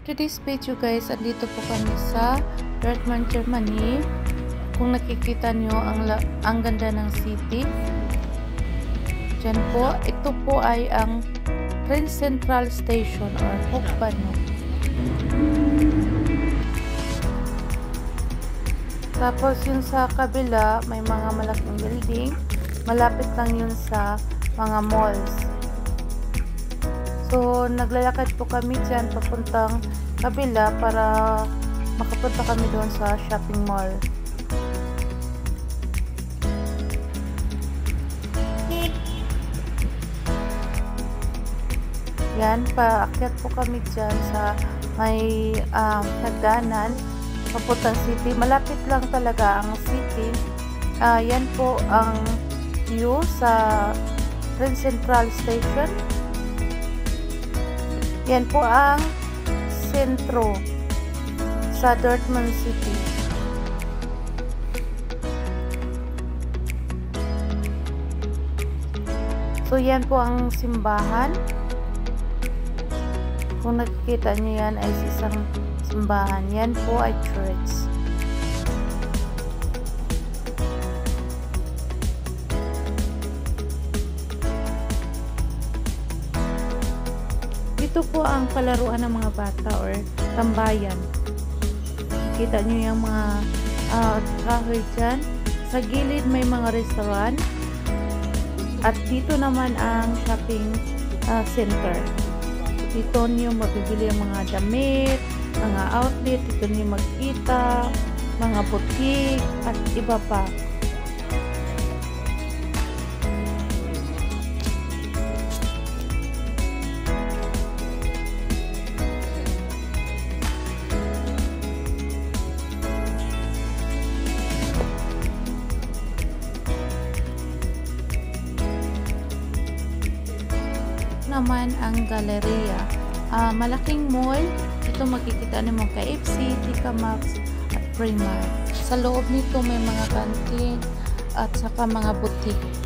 Today's video guys, andito po kami sa Dortmund, Germany. Kung nakikita nyo, ang ganda ng city. Diyan po, ito po ay ang Train Central Station or Hauptbahnhof. Tapos yun sa kabila, may mga malaking building. Malapit lang yun sa mga malls. So, naglalakad po kami dyan papuntang kabila para makapunta kami doon sa shopping mall. Yan, paakyat po kami dyan sa may hagdanan papuntang city. Malapit lang talaga ang city. Yan po ang view sa Train Central Station. Yan po ang sentro sa Dortmund City. So, yan po ang simbahan. Kung nakikita nyo yan ay isang simbahan. Yan po ay church. Ito po ang palaruan ng mga bata or tambayan. Kita nyo yung mga kahoy dyan. Sa gilid may mga restaurant. At dito naman ang shopping center. Dito nyo mabibili ang mga damit, mga outlet. Dito nyo magkita, mga boutique, at iba pa. Naman ang galleria. Malaking mall. Ito makikita nyo mga KFC, TK Maxx at Primark. Sa loob nito may mga canteen at saka mga boutique.